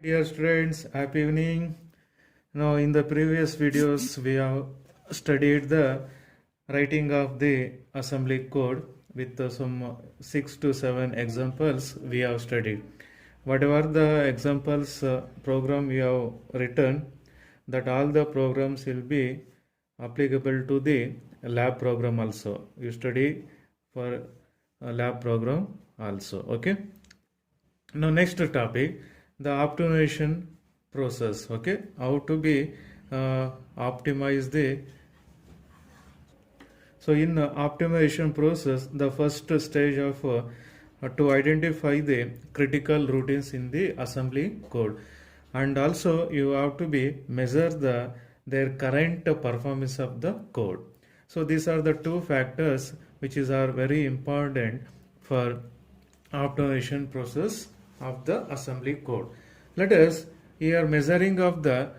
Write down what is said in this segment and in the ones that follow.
Dear students, happy evening. Now, in the previous videos, we have studied the writing of the assembly code with some 6 to 7 examples we have studied. Whatever the examples program we have written, that all the programs will be applicable to the lab program also. You study for a lab program also. Okay. Now next topic, the optimization process. Okay, how to be optimize the. So in optimization process, the first stage of to identify the critical routines in the assembly code, and also you have to be measure their current performance of the code. So these are the two factors which are very important for optimization process of the assembly code. Let us here measuring of the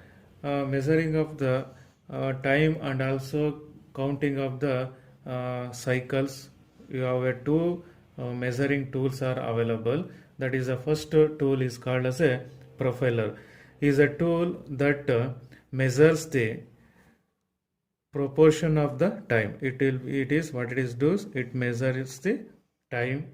time and also counting of the cycles. You have two measuring tools are available. That is, the first tool is called as a profiler. Is a tool that measures the proportion of the time. It is what it is does. It measures the time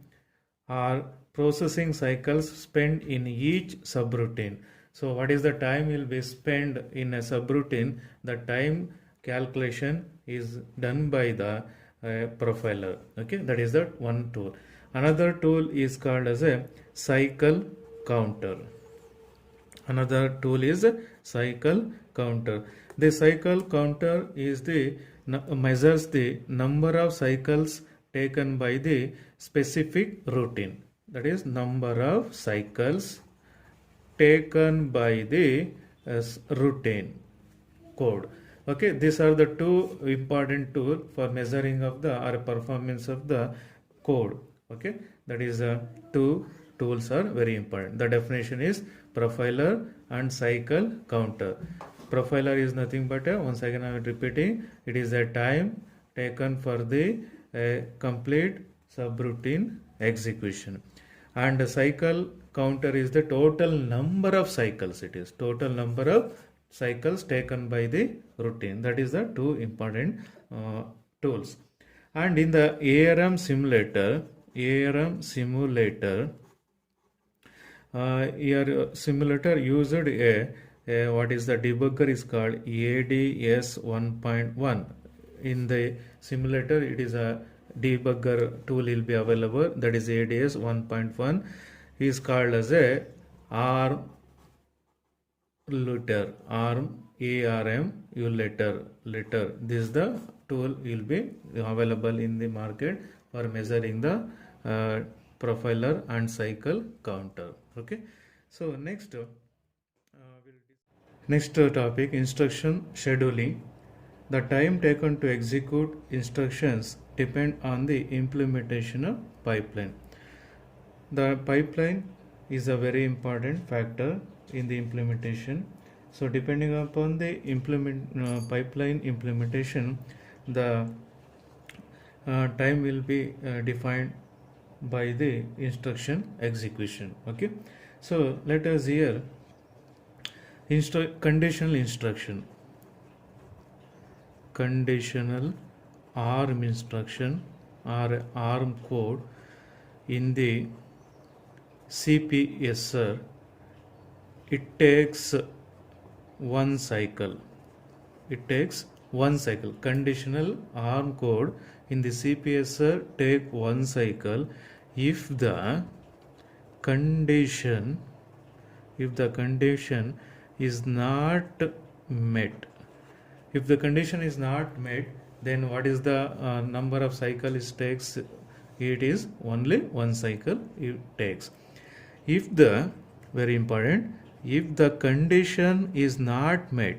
or processing cycles spent in each subroutine. So what is the time will be spent in a subroutine? The time calculation is done by the profiler. Okay, that is the one tool. Another tool is called as a cycle counter. Another tool is a cycle counter. The cycle counter is the measures the number of cycles taken by the specific routine. That is, number of cycles taken by the routine code. Okay, these are the two important tools for measuring of the or performance of the code. Okay, that is two tools are very important. The definition is profiler and cycle counter. Profiler is nothing but once again I am repeating, it is a time taken for the complete subroutine execution, and the cycle counter is the total number of cycles. It is total number of cycles taken by the routine. That is the two important tools. And in the ARM simulator here simulator used a what is the debugger is called ADS 1.1. In the simulator it is a debugger tool will be available, that is ADS 1.1 is called as a ARM letter, ARM letter. This is the tool will be available in the market for measuring the profiler and cycle counter. Okay, so next topic, instruction scheduling. The time taken to execute instructions depend on the implementation of pipeline. The pipeline is a very important factor in the implementation. So depending upon the pipeline implementation, the time will be defined by the instruction execution. Okay, so let us here conditional instruction, conditional ARM instruction or ARM code in the CPSR. It takes one cycle. Conditional ARM code in the CPSR take one cycle if the condition is not met. If the condition is not met, then what is the number of cycles it takes? It is only one cycle it takes. If the condition is not met,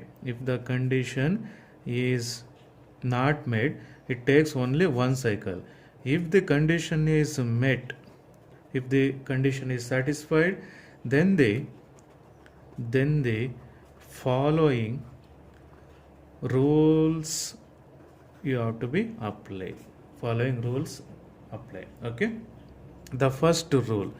it takes only one cycle. If the condition is met, if the condition is satisfied, then the following rules you have to be apply. Okay, the first rule,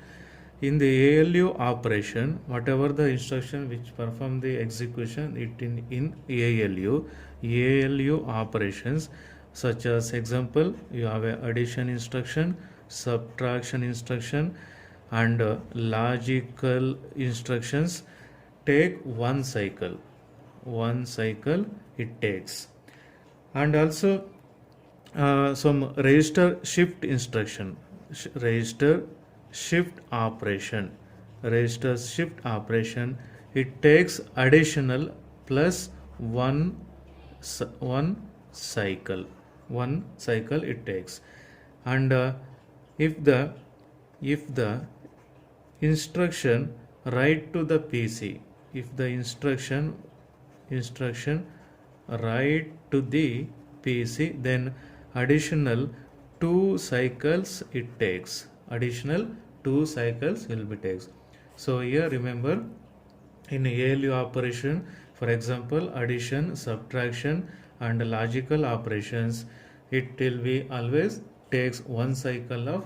In the ALU operation, whatever the instruction which perform the execution it in ALU operations, such as example, you have a addition instruction, subtraction instruction, and logical instructions take one cycle it takes. And also some register shift instruction, register shift operation, it takes additional plus one one cycle, it takes. And if the instruction write to the PC, if the instruction write to the PC, then additional two cycles it takes. Additional two cycles will be takes. So here remember, in ALU operation, for example, addition, subtraction, and logical operations, it will be always takes one cycle of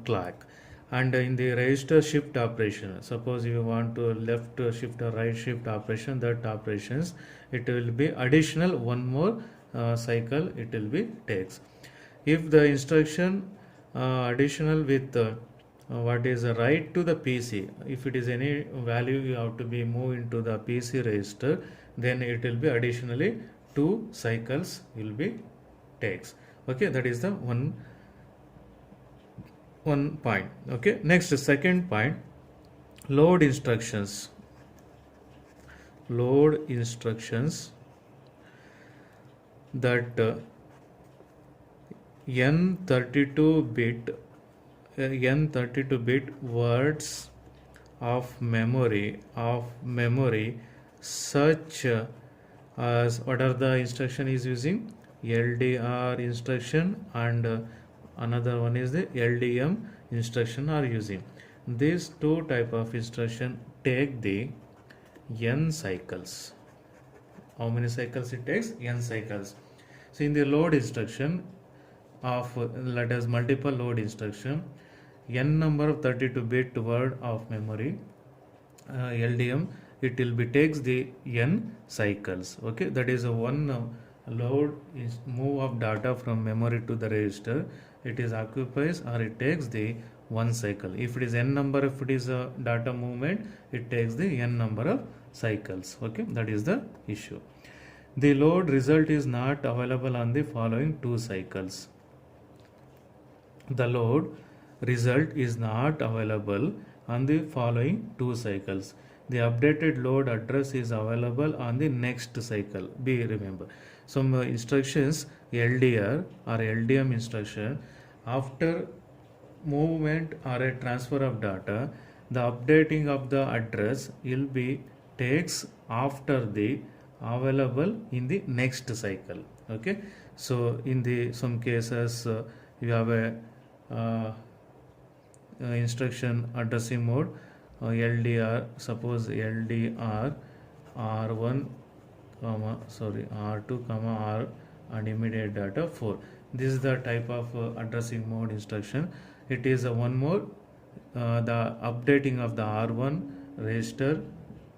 clock. And in the register shift operation, suppose you want to left shift or right shift operation, that operations it will be additional one more cycle it will be takes. If the instruction additional with what is right to the PC, if it is any value you have to be moved into the PC register, then it will be additionally two cycles will be takes. Okay, that is the one point. Okay, next, second point, load instructions that n32 bit words of memory such as, what are the instruction is using, LDR instruction, and another one is the LDM instruction are using. These two type of instruction take the n cycles. How many cycles it takes? N cycles. So in the load instruction of, let us multiple load instruction, n number of 32-bit word of memory, LDM, it will be takes the n cycles. Okay, that is a one load is move of data from memory to the register. It is occupies or it takes the one cycle. If it is n number, if it is a data movement, it takes the n number of cycles. Okay, that is the issue. The load result is not available on the following two cycles. The load result is not available on the following two cycles. The updated load address is available on the next cycle. Be remember, some instructions, LDR or LDM instruction, after movement or a transfer of data, the updating of the address will be takes after the available in the next cycle. Okay, so in the some cases you have a instruction addressing mode, LDR, suppose LDR R1 R2 R and immediate data 4. This is the type of addressing mode instruction. It is one more the updating of the R1 register.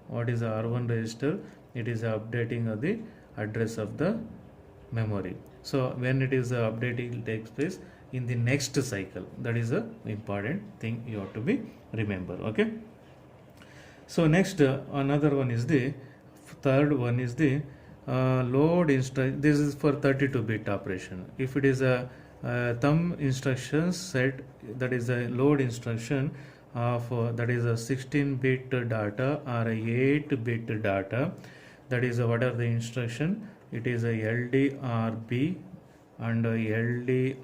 What is the R1 register? It is updating of the address of the memory. So when it is updating takes place in the next cycle, that is a important thing you have to be remember. Okay, so next another one is the third one is the load instruction. This is for 32-bit operation. If it is a thumb instruction set, that is a load instruction of that is a 16-bit data or a 8-bit data, that is what are the instruction, it is a LDRB and LDRSB,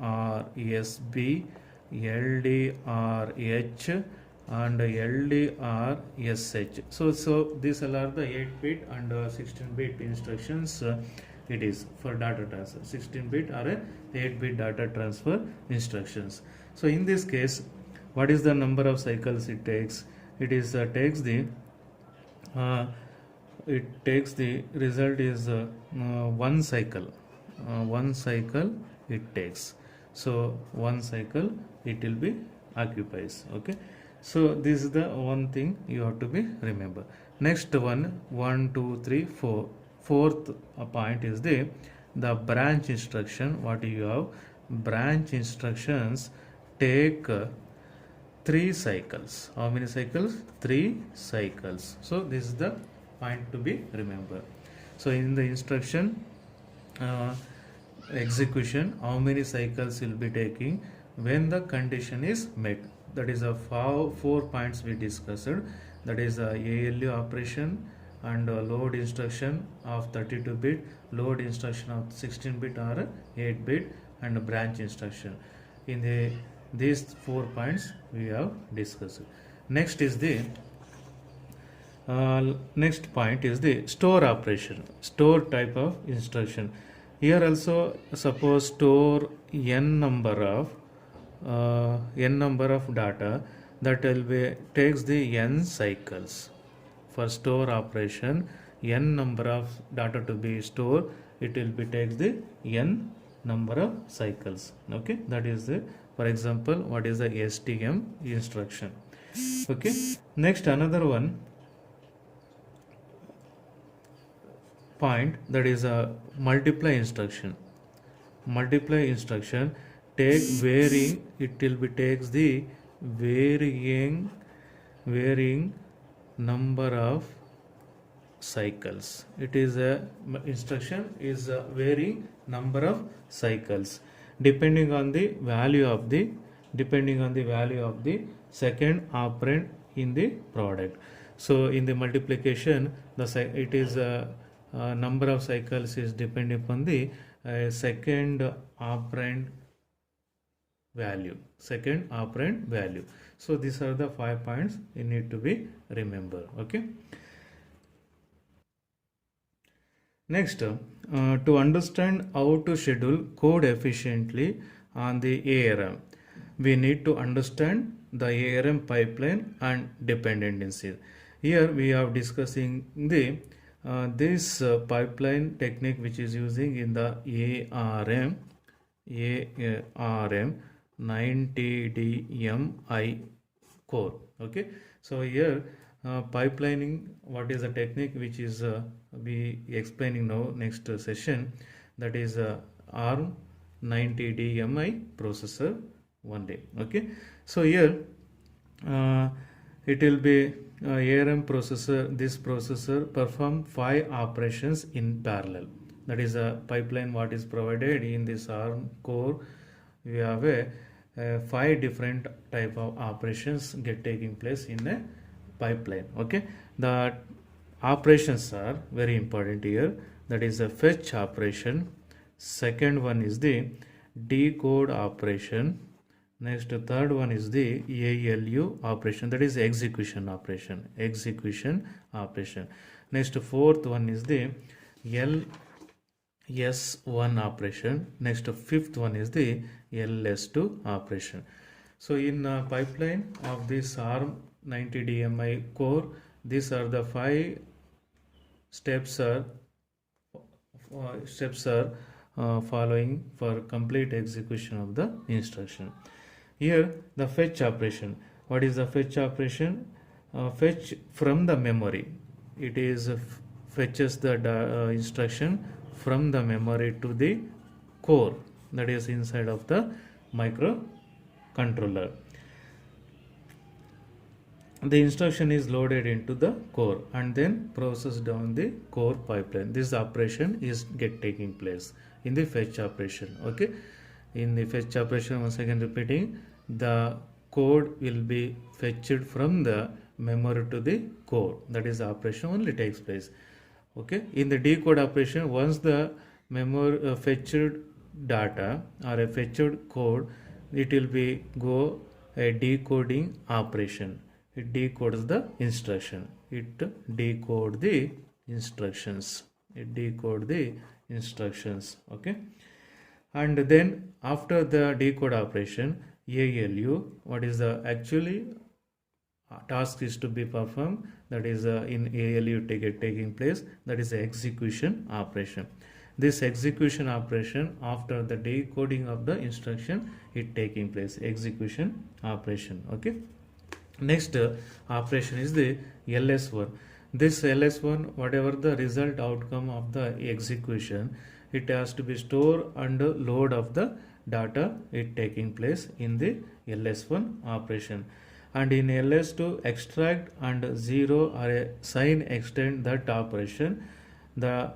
LDRH and LDRSH. So these all are the 8-bit and 16-bit instructions. It is for data transfer, 16-bit or a 8-bit data transfer instructions. So in this case, what is the number of cycles it takes? It is takes the result is one cycle. One cycle it takes. So one cycle it will be occupies. Okay. So this is the one thing you have to be remember. Next one, 1 2 3 4, fourth point is the branch instruction. What you have, branch instructions take 3 cycles. How many cycles? 3 cycles. So this is the point to be remember. So in the instruction execution, how many cycles will be taking when the condition is met? That is a 4 points we discussed. That is a ALU operation and load instruction of 32-bit, load instruction of 16-bit or 8-bit, and branch instruction. In these 4 points we have discussed. Next is the next point is the store operation, store type of instruction. Here also, suppose store n number of data, that will be takes the n cycles. For store operation, n number of data to be stored, it will be takes the n number of cycles. Okay, that is the, for example, what is the STM instruction. Okay, next another one point, that is a multiply instruction. Multiply instruction take varying, it will be takes the varying number of cycles. It is a instruction is a varying number of cycles depending on the value of the second operand in the product. So in the multiplication, it is a number of cycles is depending upon the second operand value. So these are the 5 points you need to be remember. Okay. Next, to understand how to schedule code efficiently on the ARM, we need to understand the ARM pipeline and dependencies. Here we are discussing the this pipeline technique which is using in the ARM 90DMI core. Okay, so here pipelining, what is the technique which is we explaining now next session, that is ARM 90DMI processor only. Okay, so here it will be ARM processor, this processor perform 5 operations in parallel. That is a pipeline what is provided in this ARM core. We have a 5 different type of operations get taking place in a pipeline. Okay, the operations are very important here. That is a fetch operation. Second one is the decode operation. Next, third one is the ALU operation, that is execution operation. Next, fourth one is the LS1 operation. Next, fifth one is the LS2 operation. So in pipeline of this ARM 90DMI core, these are the 5 steps are following for complete execution of the instruction. Here the fetch operation. What is the fetch operation? Fetch from the memory. It is fetches the instruction from the memory to the core, that is inside of the microcontroller. The instruction is loaded into the core and then processed down the core pipeline. This operation is taking place in the fetch operation. Okay, in the fetch operation, once again repeating, the code will be fetched from the memory to the core. That is the operation only takes place. Okay, in the decode operation, once the memory fetched data or a fetched code, it will be go a decoding operation. It decodes the instruction. It decode the instructions. Okay, and then after the decode operation, ALU, what is the actually task is to be performed, that is in ALU taking place, that is the execution operation. This execution operation, after the decoding of the instruction, it taking place, execution operation. Okay, Next operation is the ls1. This ls1, whatever the result outcome of the execution, it has to be stored and load of the data it taking place in the ls1 operation. And in ls2, extract and 0 or a sign extend that operation, the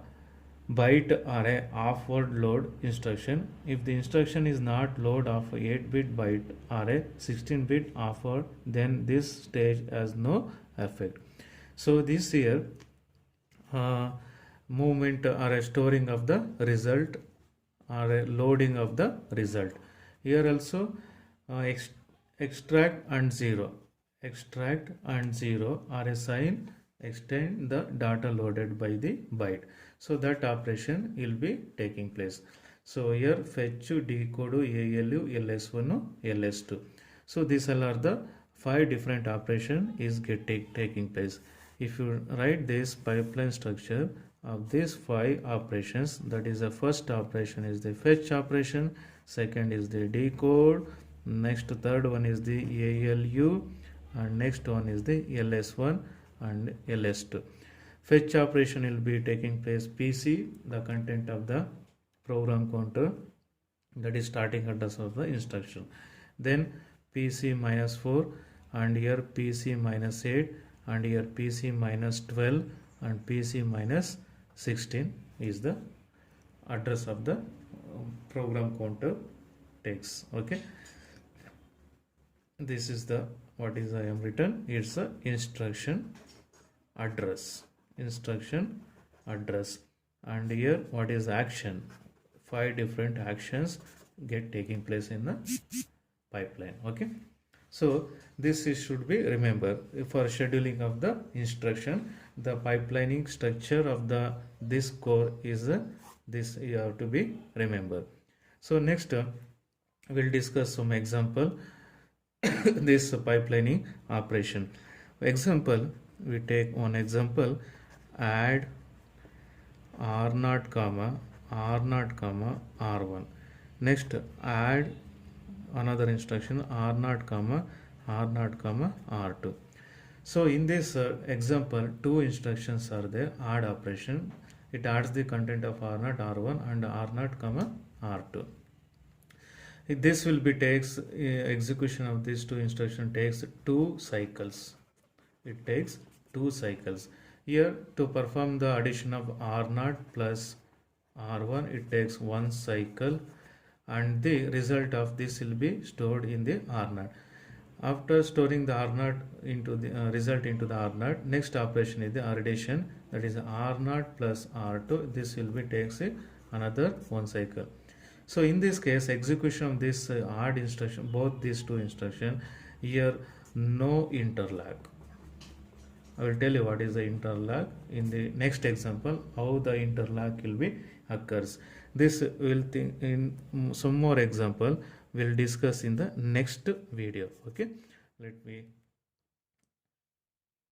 byte or a offward load instruction. If the instruction is not load of 8-bit byte or a 16-bit offward, then this stage has no effect. So this here movement or a storing of the result or a loading of the result. Here also extract and 0 are a sign extend the data loaded by the byte. So that operation will be taking place. So here fetch, decode, ALU, LS1, LS2. So these all are the 5 different operation is taking place. If you write this pipeline structure of these 5 operations, that is the first operation is the fetch operation, second is the decode, next third one is the ALU, and next one is the LS1 and LS2. Fetch operation will be taking place PC, the content of the program counter, that is starting address of the instruction. Then PC minus 4, and here PC minus 8, and here PC minus 12, and PC minus 16 is the address of the program counter takes. Okay, this is the what is I am written. It's a instruction address, and here what is action. 5 different actions get taking place in the pipeline. Okay, so this is should be remember for scheduling of the instruction. The pipelining structure of the this core is this you have to be remember. So next we'll discuss some example this pipelining operation. Example, we take one example, add r0 comma r0 comma r1. Next add another instruction r0 comma r0 comma r2. So in this example, 2 instructions are there. Add operation, it adds the content of r0, r1 and r0 comma r2. This will be takes execution of these 2 instruction takes 2 cycles. It takes 2 cycles. Here to perform the addition of r0 plus r1, it takes 1 cycle, and the result of this will be stored in the r0. After storing the r0 into the result into the r0, next operation is the addition, that is r0 plus r2. This will be takes another 1 cycle. So in this case, execution of this add instruction, both these 2 instruction, here no interlock. I will tell you what is the interlock in the next example, how the interlock will be occurs. This will think in some more example we'll discuss in the next video. Okay, let me